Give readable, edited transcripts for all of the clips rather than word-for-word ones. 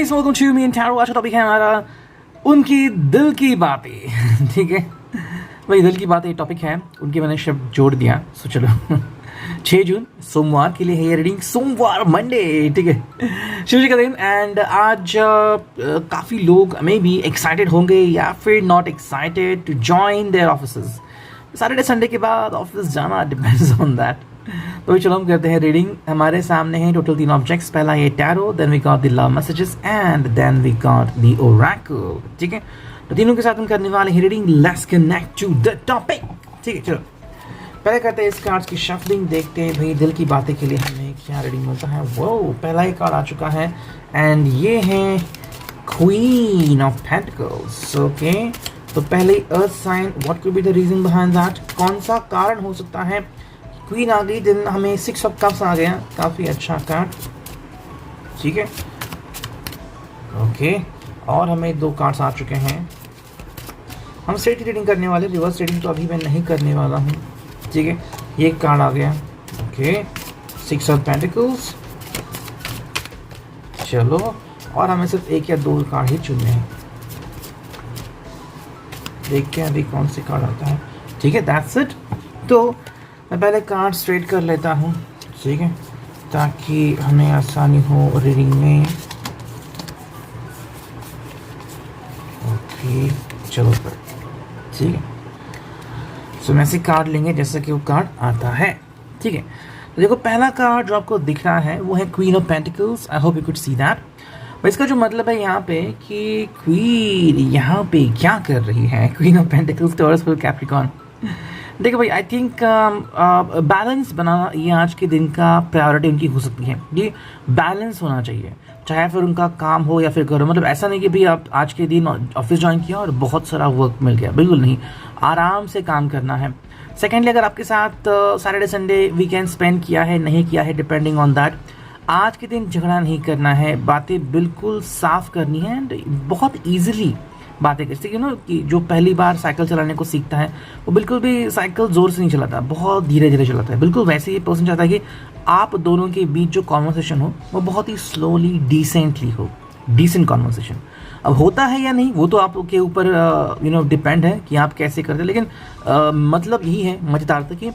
Guys, welcome to me in tarot. आज का topic है हमारा उनकी दिल की बातें। ठीक है भाई, दिल की बातें टॉपिक है। उनके मैंने शब्द जोड़ दिया। सो चलो 6 जून सोमवार के लिए है ये रीडिंग। सोमवार मंडे, ठीक है, शिवजी का दिन। एंड आज काफ़ी लोग मे बी एक्साइटेड होंगे या फिर not excited to join their offices. Saturday Sunday के बाद ऑफिस जाना डिपेंड्स ऑन दैट। तो चलो हम करते हैं रीडिंग। हमारे सामने हैं टोटल 3 ऑब्जेक्ट्स। पहला ये tarot, then we got the love messages and then we got the oracle. ठीक है, तो तीनों के साथ हम करने वाले हैं reading. Let's connect to the topic. ठीक है, चलो पहले करते हैं इस कार्ड्स की शफलिंग। देखते हैं भाई दिल की बातें के लिए हमें क्या रीडिंग मिलता है। वो पहला ही कार्ड आ चुका है एंड ये है क्वीन ऑफ पेंटिकल्स। ओके, तो पहले earth sign, what could be the reason behind that? कौन सा कारण हो सकता है? क्वीन आ गई, दिन हमें 6 ऑफ कप्स आ गया, काफ़ी अच्छा कार्ड। ठीक है, ओके, और हमें 2 कार्ड्स आ चुके हैं। हम स्ट्रेट रीडिंग करने वाले, रिवर्स रीडिंग तो अभी मैं नहीं करने वाला हूँ। ठीक है, ये कार्ड आ गया। Okay, 6 of pentacles. चलो, और हमें सिर्फ 1 या 2 कार्ड ही चुनने हैं। देखते हैं अभी कौन से कार्ड आता है। ठीक है, दैट्स इट। तो मैं पहले कार्ड स्ट्रेट कर लेता हूँ, ठीक है, ताकि हमें आसानी हो रीडिंग में। ओके, चलो फिर, ठीक है। सो मैं ऐसे कार्ड लेंगे जैसे कि वो कार्ड आता है। ठीक है, तो देखो पहला कार्ड जो आपको दिख रहा है वो है queen of pentacles. I hope you could see that. और इसका जो मतलब है यहाँ पे कि क्वीन यहाँ पे क्या कर रही है? Queen of pentacles, taurus, Capricorn. देखो भाई, आई थिंक बैलेंस बनाना ये आज के दिन का प्रायोरिटी उनकी हो सकती है। ये बैलेंस होना चाहिए, चाहे फिर उनका काम हो या फिर घर हो। मतलब ऐसा नहीं कि भाई आप आज के दिन ऑफिस ज्वाइन किया और बहुत सारा वर्क मिल गया, बिल्कुल नहीं। आराम से काम करना है। सेकेंडली, अगर आपके साथ सैटरडे संडे वीकेंड स्पेंड किया है, नहीं किया है, डिपेंडिंग ऑन दैट, आज के दिन झगड़ा नहीं करना है, बातें बिल्कुल साफ करनी है एंड बहुत ईजिली बातें करते कि कि जो पहली बार साइकिल चलाने को सीखता है वो बिल्कुल भी साइकिल ज़ोर से नहीं चलाता, बहुत धीरे धीरे चलाता है। बिल्कुल वैसे ही पर्सन चाहता है कि आप दोनों के बीच जो कॉन्वर्सेशन हो वो बहुत ही स्लोली, डिसेंटली हो, डिसेंट कॉन्वर्सेशन। अब होता है या नहीं वो तो आपके ऊपर डिपेंड है कि आप कैसे करते हैं, लेकिन मतलब यही है मज़ेदार कि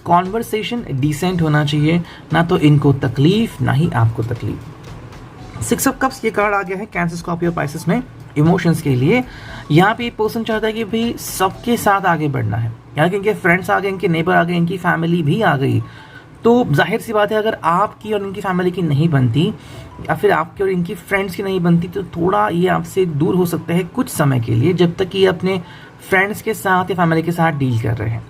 कॉन्वर्सेशन डिसेंट होना चाहिए, ना तो इनको तकलीफ ना ही आपको तकलीफ। 6 ऑफ कप्स ये कार्ड आ गया है कैंसर, स्कॉर्पियो, पाइसेस में इमोशंस के लिए। यहाँ पे पर्सन चाहता है कि भाई सबके साथ आगे बढ़ना है। यहाँ के इनके फ्रेंड्स आ गए, इनके नेबर आ गए, इनकी फैमिली भी आ गई। तो जाहिर सी बात है अगर आपकी और इनकी फैमिली की नहीं बनती या फिर आपकी और इनकी फ्रेंड्स की नहीं बनती तो थोड़ा ये आपसे दूर हो सकते हैं कुछ समय के लिए, जब तक ये अपने फ्रेंड्स के साथ या फैमिली के साथ डील कर रहे हैं।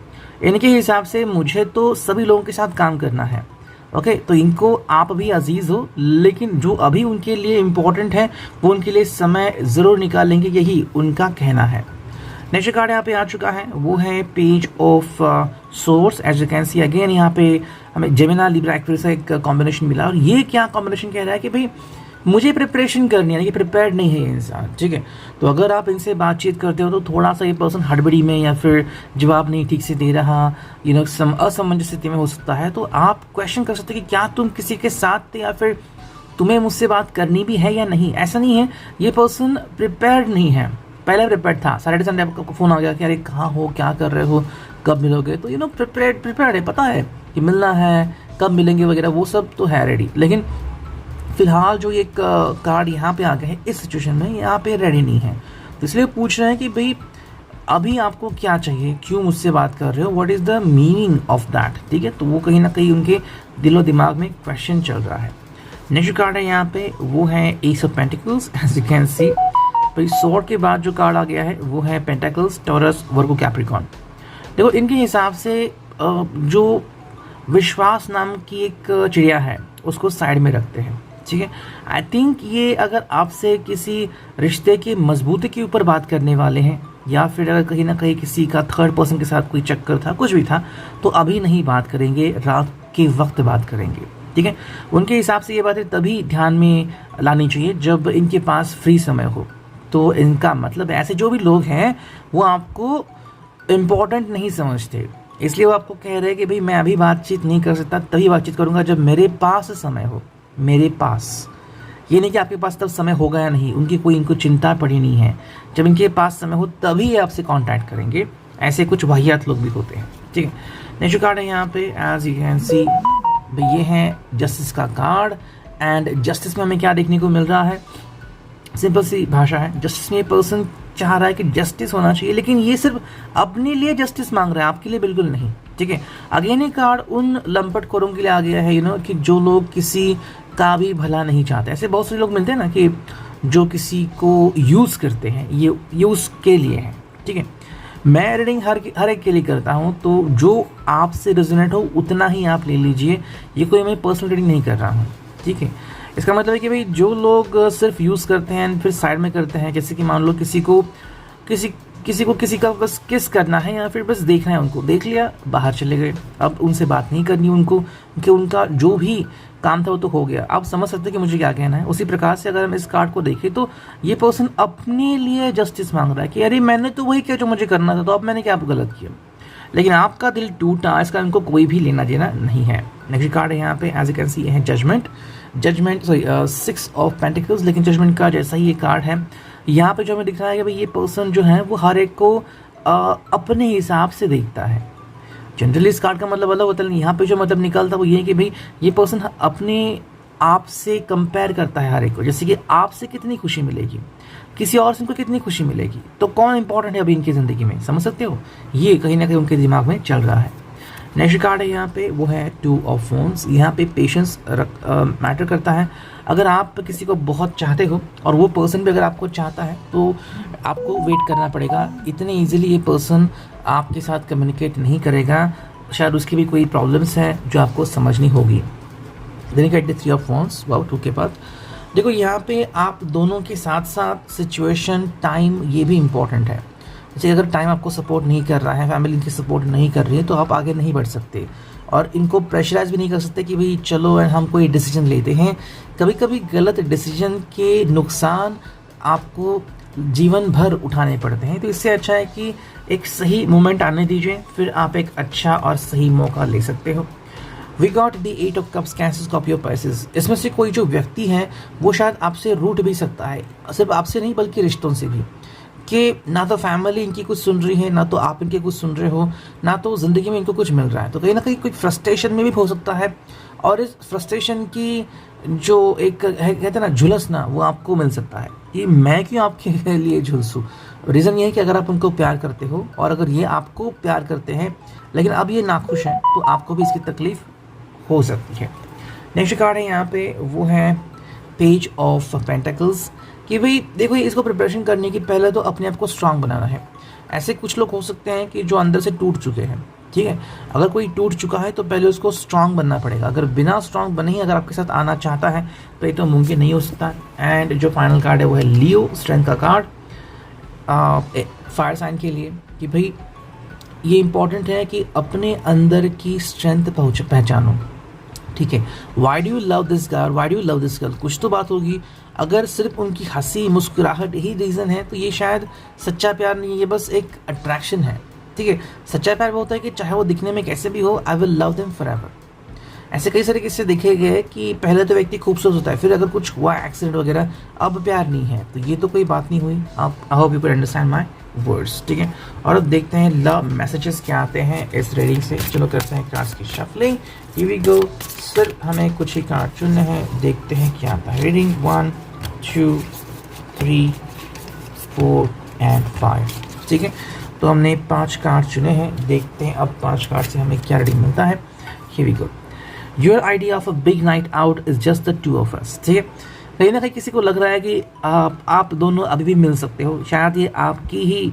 इनके हिसाब से मुझे तो सभी लोगों के साथ काम करना है। ओके, तो इनको आप भी अजीज़ हो, लेकिन जो अभी उनके लिए इम्पोर्टेंट है वो उनके लिए समय ज़रूर निकालेंगे, यही उनका कहना है। नेक्स्ट कार्ड यहाँ पे आ चुका है, वो है page of swords. As you can see again यहाँ पे हमें जेमिना, लिब्रा, एक्वेरियस एक कॉम्बिनेशन मिला। और ये क्या कॉम्बिनेशन कह रहा है कि भाई मुझे प्रिपरेशन करनी है, ये प्रिपेयर्ड नहीं है ये इंसान। ठीक है, तो अगर आप इनसे बातचीत करते हो तो थोड़ा सा ये पर्सन हड़बड़ी में या फिर जवाब नहीं ठीक से दे रहा, असमंजस स्थिति में हो सकता है। तो आप क्वेश्चन कर सकते हैं कि क्या तुम किसी के साथ थे या फिर तुम्हें मुझसे बात करनी भी है या नहीं। ऐसा नहीं है, ये पर्सन प्रिपेयर्ड नहीं है, पहले प्रिपेयर्ड था। सैटरडे संडे आपको फ़ोन आ गया कि अरे कहाँ हो, क्या कर रहे हो, कब मिलोगे, तो प्रिपेयर्ड है, पता है कि मिलना है, कब मिलेंगे वगैरह, वो सब तो है रेडी। लेकिन फिलहाल जो ये कार्ड यहाँ पे आ गया है इस सिचुएशन में, यहाँ पे रेडी नहीं है। तो इसलिए पूछ रहे हैं कि भाई अभी आपको क्या चाहिए, क्यों मुझसे बात कर रहे हो, what is the meaning of that. ठीक है, तो वो कहीं ना कहीं उनके दिलो दिमाग में क्वेश्चन चल रहा है। नेक्स्ट कार्ड है यहाँ पे, वो है ace of pentacles. As you can see, भाई स्वॉर्ड के बाद जो कार्ड आ गया है वो है पेंटिकल्स, टॉरस, वर्गो, कैप्रिकॉर्न। देखो इनके हिसाब से जो विश्वास नाम की एक चिड़िया है उसको साइड में रखते हैं। ठीक है, आई थिंक ये अगर आपसे किसी रिश्ते की मजबूती के ऊपर बात करने वाले हैं या फिर अगर कहीं ना कहीं किसी का थर्ड पर्सन के साथ कोई चक्कर था, कुछ भी था, तो अभी नहीं बात करेंगे, रात के वक्त बात करेंगे। ठीक है, उनके हिसाब से ये बातें तभी ध्यान में लानी चाहिए जब इनके पास फ्री समय हो। तो इनका मतलब ऐसे जो भी लोग हैं वो आपको इम्पोर्टेंट नहीं समझते, इसलिए वो आपको कह रहे हैं कि भाई मैं अभी बातचीत नहीं कर सकता, तभी बातचीत करूँगा जब मेरे पास समय हो, मेरे पास। ये नहीं कि आपके पास तब समय होगा या नहीं, उनकी कोई इनको चिंता पड़ी नहीं है, जब इनके पास समय हो तभी ये आपसे कांटेक्ट करेंगे। ऐसे कुछ वाहियात लोग भी होते हैं, ठीक है। नेक्स्ट कार्ड है यहाँ पे, एज यू कैन सी भाई ये है जस्टिस का कार्ड। एंड जस्टिस में हमें क्या देखने को मिल रहा है, सिंपल सी भाषा है, जस्टिस में ये पर्सन चाह रहा है कि जस्टिस होना चाहिए, लेकिन ये सिर्फ अपने लिए जस्टिस मांग रहा है, आपके लिए बिल्कुल नहीं, ठीक है। अगेन ये कार्ड उन लंपट खोरों के लिए आ गया है, कि जो लोग किसी का भी भला नहीं चाहते। ऐसे बहुत से लोग मिलते हैं ना कि जो किसी को यूज़ करते हैं, ये यूज़ के लिए है, ठीक है। मैं रीडिंग हर एक के लिए करता हूँ, तो जो आपसे रेजोनेट हो उतना ही आप ले लीजिए, ये कोई मैं पर्सनल रीडिंग नहीं कर रहा हूँ, ठीक है। इसका मतलब है कि भाई जो लोग सिर्फ यूज़ करते हैं फिर साइड में करते हैं, जैसे कि मान लो किसी का बस किस करना है या फिर बस देखना है, उनको देख लिया बाहर चले गए, अब उनसे बात नहीं करनी उनको, क्योंकि उनका जो भी काम था वो तो हो गया। आप समझ सकते हैं कि मुझे क्या कहना है। उसी प्रकार से अगर हम इस कार्ड को देखें तो ये पर्सन अपने लिए जस्टिस मांग रहा है कि अरे मैंने तो वही किया जो मुझे करना था, तो अब मैंने क्या गलत किया, लेकिन आपका दिल टूटा, इसका इनको कोई भी लेना देना नहीं है। नेक्स्ट कार्ड है यहाँ पे, एज यू कैन सी है जजमेंट सॉरी 6 ऑफ पेंटिकल्स, लेकिन जजमेंट का जैसा ही ये कार्ड है। यहाँ पे जो हमें दिख रहा है कि भाई ये पर्सन जो है वो हर एक को अपने हिसाब से देखता है। जनरली इस कार्ड का मतलब अलग होता है, यहाँ पे जो मतलब निकलता है वो ये है कि भाई ये पर्सन अपने आप से कंपेयर करता है हर एक को, जैसे कि आपसे कितनी खुशी मिलेगी, किसी और से इनको कितनी खुशी मिलेगी, तो कौन इंपॉर्टेंट है अभी इनकी ज़िंदगी में, समझ सकते हो, ये कहीं ना कहीं उनके दिमाग में चल रहा है। नेक्स्ट कार्ड है यहाँ पे, वो है 2 ऑफ फोन्स। यहाँ पे पेशेंस मैटर करता है। अगर आप किसी को बहुत चाहते हो और वो पर्सन भी अगर आपको चाहता है तो आपको वेट करना पड़ेगा। इतने इजीली ये पर्सन आपके साथ कम्युनिकेट नहीं करेगा, शायद उसकी भी कोई प्रॉब्लम्स है जो आपको समझनी होगी। Then get the 3 of phones, wow 2 के बाद देखो यहाँ पे आप दोनों के साथ साथ सिचुएशन, टाइम, ये भी इम्पॉर्टेंट है। जैसे अगर टाइम आपको सपोर्ट नहीं कर रहा है, फैमिली इनकी सपोर्ट नहीं कर रही है, तो आप आगे नहीं बढ़ सकते और इनको प्रेशराइज भी नहीं कर सकते कि भाई चलो हम कोई डिसीजन लेते हैं। कभी कभी गलत डिसीजन के नुकसान आपको जीवन भर उठाने पड़ते हैं, तो इससे अच्छा है कि एक सही मोमेंट आने दीजिए, फिर आप एक अच्छा और सही मौका ले सकते हो। We got the 8 of cups, Cancer, Scorpio, Pisces. इसमें से कोई जो व्यक्ति है वो शायद आपसे रूठ भी सकता है, सिर्फ आपसे नहीं बल्कि रिश्तों से भी, कि ना तो फैमिली इनकी कुछ सुन रही है, ना तो आप इनके कुछ सुन रहे हो, ना तो ज़िंदगी में इनको कुछ मिल रहा है, तो कहीं ना कहीं कुछ फ्रस्ट्रेशन में भी हो सकता है। और इस फ्रस्ट्रेशन की जो एक है कहते हैं ना झुलसना, वो आपको मिल सकता है कि मैं क्यों आपके लिए झुलसूँ। रीज़न ये है कि अगर आप उनको प्यार करते हो और अगर ये आपको प्यार करते हैं लेकिन अब ये नाखुश हैं, तो आपको भी इसकी तकलीफ़ हो सकती है। नेक्स्ट कार्ड है यहाँ पे, वो है पेज ऑफ पेंटिकल्स, कि भाई देखो इसको प्रिपरेशन करने की पहले तो अपने आप को स्ट्रांग बनाना है। ऐसे कुछ लोग हो सकते हैं कि जो अंदर से टूट चुके हैं, ठीक है। अगर कोई टूट चुका है तो पहले उसको स्ट्रांग बनना पड़ेगा। अगर बिना स्ट्रांग बने ही अगर आपके साथ आना चाहता है तो ये तो मुमकिन नहीं हो सकता। एंड जो फाइनल कार्ड है वो है लियो, स्ट्रेंथ का कार्ड, फायर साइन के लिए, कि भाई ये इंपॉर्टेंट है कि अपने अंदर की स्ट्रेंथ पहचानो, ठीक है। Why do you love this girl, why do you love this girl, कुछ तो बात होगी। अगर सिर्फ उनकी हंसी मुस्कुराहट ही रीज़न है तो ये शायद सच्चा प्यार नहीं है, ये बस एक अट्रैक्शन है, ठीक है। सच्चा प्यार वो होता है कि चाहे वो दिखने में कैसे भी हो, I will love them forever. ऐसे कई सारे किस्से देखे गए कि पहले तो व्यक्ति खूबसूरत होता है, फिर अगर कुछ हुआ एक्सीडेंट वगैरह, अब प्यार नहीं है, तो ये तो कोई बात नहीं हुई। आप I hope you can understand my words, ठीक है। और अब देखते हैं लव मैसेजेस क्या आते हैं इस रीडिंग से। चलो करते हैं कार्ड्स की शफलिंग, हियर वी गो। सिर्फ हमें कुछ ही कार्ड चुनने हैं, देखते हैं क्या आता है। रीडिंग 1 2 3 4 एंड 5, ठीक है। तो हमने 5 कार्ड चुने हैं, देखते हैं अब 5 कार्ड से हमें क्या रीडिंग मिलता है। Here we go. Your idea of a big night out is just the 2 of us, ठीक है। कहीं ना कहीं किसी को लग रहा है कि आप दोनों अभी भी मिल सकते हो, शायद ये आपकी ही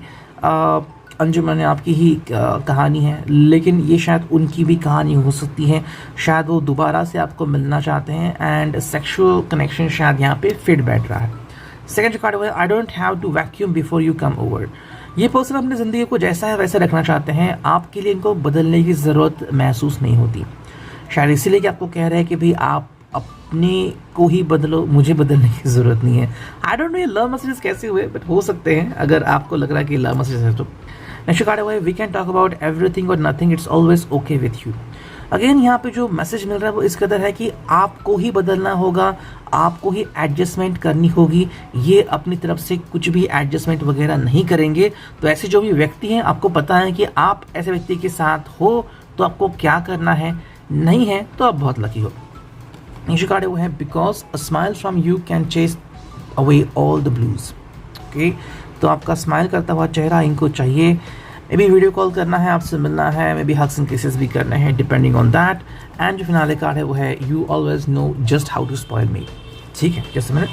अंजुमन है, आपकी ही कहानी है, लेकिन ये शायद उनकी भी कहानी हो सकती है। शायद वो दोबारा से आपको मिलना चाहते हैं एंड सेक्सुअल कनेक्शन शायद यहाँ पे फिट बैठ रहा है। सेकंड जो कार्ड हुआ है, I don't have to vacuum before you come over. ये पर्सन अपनी ज़िंदगी को जैसा है वैसे रखना चाहते हैं, आपके लिए इनको बदलने की ज़रूरत महसूस नहीं होती। शायद इसीलिए कि आपको कह रहे हैं कि भाई आप अपने को ही बदलो, मुझे बदलने की ज़रूरत नहीं है। आई डोंट नो ये लव मैसेजेस कैसे हुए, बट हो सकते हैं अगर आपको लग रहा है कि लव मैसेजेस है तो। नेक्स्ट कार्ड हुआ है, we can talk about everything और nothing, it's always okay with you. Again यहाँ पे जो मैसेज मिल रहा है वो इस कदर है कि आपको ही बदलना होगा, आपको ही एडजस्टमेंट करनी होगी, ये अपनी तरफ से कुछ भी एडजस्टमेंट वगैरह नहीं करेंगे। तो ऐसे जो भी व्यक्ति हैं, आपको पता है कि आप ऐसे व्यक्ति के साथ हो तो आपको क्या करना है, नहीं है तो आप बहुत लकी हो। नीचे कार्ड वो है because a smile from you can chess away all the blues. Okay, तो आपका स्माइल करता हुआ चेहरा इनको चाहिए। मे बी वीडियो कॉल करना है, आपसे मिलना है, may be hugs and kisses भी करने हैं, डिपेंडिंग ऑन दैट। एंड जो फिनाले कार्ड है वो है you always know just how to spoil me. ठीक है, जस्ट मिनट।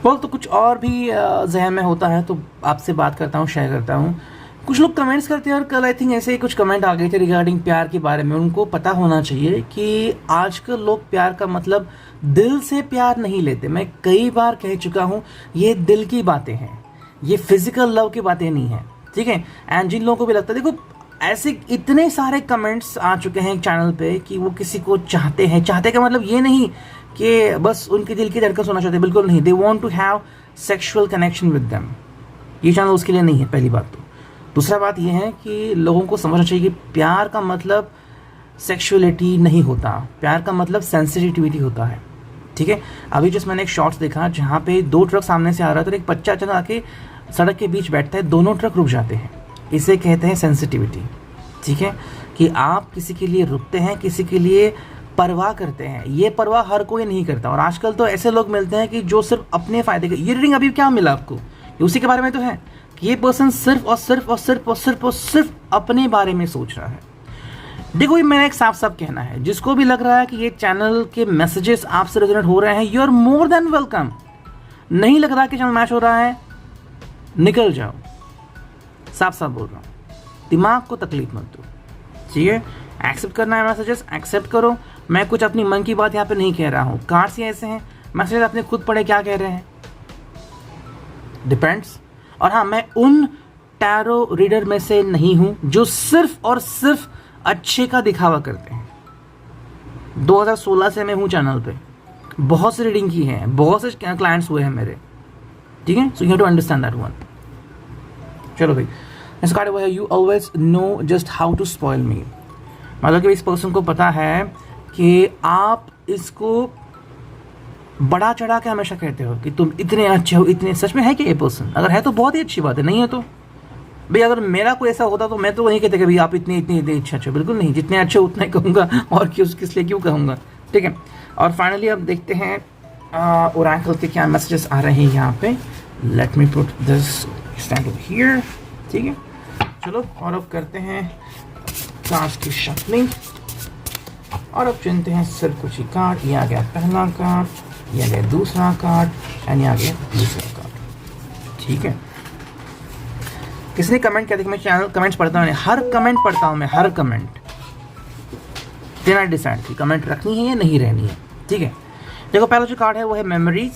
बोल तो कुछ और भी जहन में होता है तो आपसे बात करता हूँ, शेयर करता हूँ। कुछ लोग कमेंट्स करते हैं और कल आई थिंक ऐसे ही कुछ कमेंट आ गए थे रिगार्डिंग प्यार के बारे में। उनको पता होना चाहिए कि आजकल लोग प्यार का मतलब दिल से प्यार नहीं लेते। मैं कई बार कह चुका हूँ, ये दिल की बातें हैं, ये फिजिकल लव की बातें नहीं हैं। ठीक है, एंड जिन लोगों को भी लगता है, देखो ऐसे इतने सारे कमेंट्स आ चुके हैं चैनल पे कि वो किसी को चाहते हैं। चाहते का मतलब ये नहीं कि बस उनके दिल की धड़कन सुनना चाहते, बिल्कुल नहीं। They want to have sexual connection with them. ये चैनल उसके लिए नहीं है, पहली बात तो। दूसरा बात ये है कि लोगों को समझना चाहिए कि प्यार का मतलब सेक्सुअलिटी नहीं होता, प्यार का मतलब सेंसिटिविटी होता है। ठीक है, अभी जस्ट मैंने एक शॉट्स देखा जहाँ पे 2 ट्रक सामने से आ रहा था और एक बच्चा अचानक आके सड़क के बीच बैठता है, दोनों ट्रक रुक जाते हैं। इसे कहते हैं सेंसिटिविटी। ठीक है, कि आप किसी के लिए रुकते हैं, किसी के लिए परवाह करते हैं। ये परवाह हर कोई नहीं करता, और आजकल तो ऐसे लोग मिलते हैं कि जो सिर्फ अपने फ़ायदे के। ये रीडिंग अभी क्या मिला आपको, ये उसी के बारे में तो है कि ये पर्सन सिर्फ और सिर्फ और सिर्फ और सिर्फ और सिर्फ अपने बारे में सोच रहा है। देखो, ये मेरा एक साफ साफ कहना है, जिसको भी लग रहा है कि ये चैनल के मैसेजेस आपसे रेजोनेट हो रहे हैं, you are more than welcome. नहीं लग रहा कि चैनल मैच हो रहा है, निकल जाओ। साफ साफ बोल रहा हूँ, दिमाग को तकलीफ मत दो। ठीक है, एक्सेप्ट करना है मैसेजेस, एक्सेप्ट करो। मैं कुछ अपनी मन की बात यहाँ पे नहीं कह रहा हूँ। कार्ड्स ही ऐसे हैं, मैसेजेस आपने खुद पढ़े क्या कह रहे हैं, डिपेंड्स। और हाँ, मैं उन टैरो रीडर में से नहीं हूँ जो सिर्फ और सिर्फ अच्छे का दिखावा करते हैं। 2016 से मैं हूँ चैनल पे, बहुत सी रीडिंग की है, बहुत से क्लाइंट्स हुए हैं मेरे। ठीक है, so you have to understand that one. चलो भाई, इस कार्ड वो है you always know just how to spoil me. मतलब कि इस पर्सन को पता है कि आप इसको बड़ा चढ़ा के हमेशा कहते हो कि तुम इतने अच्छे हो, इतने। सच में है कि ये पर्सन? अगर है तो बहुत ही अच्छी बात है, नहीं है तो भाई अगर मेरा कोई ऐसा होता तो मैं तो नहीं कहते कि भाई आप इतने इतने इतने अच्छे, बिल्कुल नहीं। जितने अच्छे उतना ही कहूँगा, और किस लिए क्यों कहूँगा। ठीक है, और फाइनली अब देखते हैं ओरेकल के क्या मैसेजेस आ रहे हैं यहाँ पे। Let me put this stand over here. ठीक है, चलो और अब करते हैं कार्ड्स की शफलिंग, और अब चुनते हैं सिर्फ कुछ ही कार्ड। ये आ गया पहला कार्ड, ये आ गया दूसरा कार्ड, एंड ये आ गया तीसरा कार्ड। ठीक है, किसने कमेंट किया? देखिए, मैं चैनल कमेंट्स पढ़ता हूँ, हर कमेंट पढ़ता हूँ मैं, हर कमेंट। देना डिसाइड कि कमेंट रखनी है या नहीं रहनी है। ठीक है, देखो पहला जो कार्ड है वो है memories,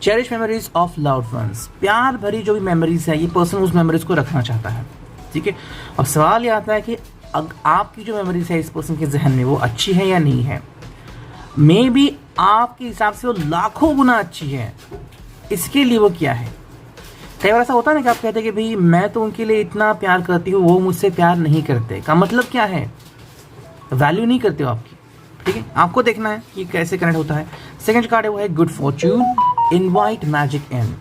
cherish memories of loved ones. प्यार भरी जो भी मेमोरीज है, ये पर्सन उस मेमोरीज को रखना चाहता है। ठीक है, और सवाल ये आता है कि आपकी जो मेमोरीज है इस पर्सन के जहन में, वो अच्छी है या नहीं है। मे बी आपके हिसाब से वो लाखों गुना अच्छी है, इसके लिए वो क्या है। कई बार ऐसा होता है ना कि आप कहते हैं कि भाई मैं तो उनके लिए इतना प्यार करती हूँ, वो मुझसे प्यार नहीं करते। का मतलब क्या है, वैल्यू नहीं करते हो आपकी। ठीक है, आपको देखना है कि कैसे कनेक्ट होता है। सेकंड कार्ड है वो है गुड फॉर्च्यून, इनवाइट मैजिक इन।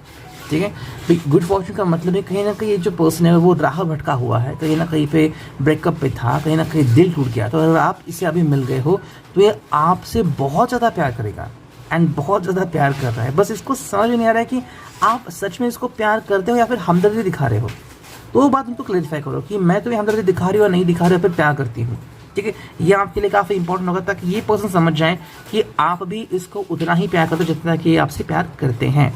ठीक है, भाई गुड फॉर्च्यून का मतलब है कहीं ना कहीं जो पर्सन है वो राह भटका हुआ है, कहीं ना कहीं पे ब्रेकअप पे था, कहीं ना कहीं दिल टूट गया। तो अगर आप इससे अभी मिल गए हो तो ये आपसे बहुत ज़्यादा प्यार करेगा, एंड बहुत ज़्यादा प्यार कर रहा है। बस इसको समझ नहीं आ रहा है कि आप सच में इसको प्यार करते हो या फिर हमदर्दी दिखा रहे हो। तो वो बात उनको क्लैरिफाई करो कि मैं तो ये हमदर्दी दिखा रही हूँ या नहीं दिखा रही हूँ, फिर प्यार करती हूँ। ठीक है, ये आपके लिए काफ़ी इंपॉर्टेंट होगा ताकि ये पर्सन समझ जाए कि आप भी इसको उतना ही प्यार करते हो जितना कि ये आपसे प्यार करते हैं।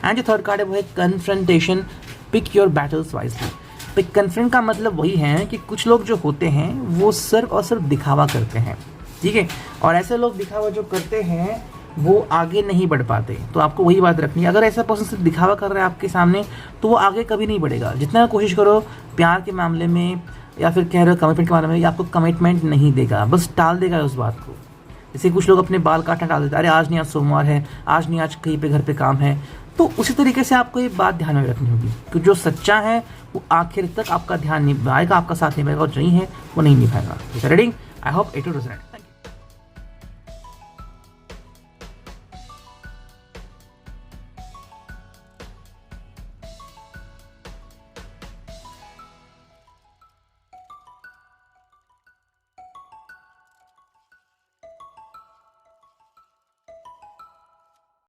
एंड जो थर्ड कार्ड है वो है confrontation, pick your battles wisely. Pick confront का मतलब वही है कि कुछ लोग जो होते हैं वो सिर्फ और सिर्फ दिखावा करते हैं। ठीक है, और ऐसे लोग दिखावा जो करते हैं वो आगे नहीं बढ़ पाते। तो आपको वही बात रखनी है, अगर ऐसा पर्सन सिर्फ दिखावा कर रहा है आपके सामने तो वो आगे कभी नहीं बढ़ेगा। जितना कोशिश करो प्यार के मामले में या फिर कह रहे हो कमिटमेंट के बारे में, ये आपको कमिटमेंट नहीं देगा, बस टाल देगा उस बात को। जैसे कुछ लोग अपने बाल काटना टाल देते हैं, अरे आज नहीं, आज सोमवार है, आज नहीं, आज कहीं पे घर पे काम है। तो उसी तरीके से आपको ये बात ध्यान में रखनी होगी कि जो सच्चा है वो आखिर तक आपका ध्यान निभाएगा, आपका साथ निभाएगा, और जो नहीं है वो नहीं निभाएगा। Reading I hope it will resonate.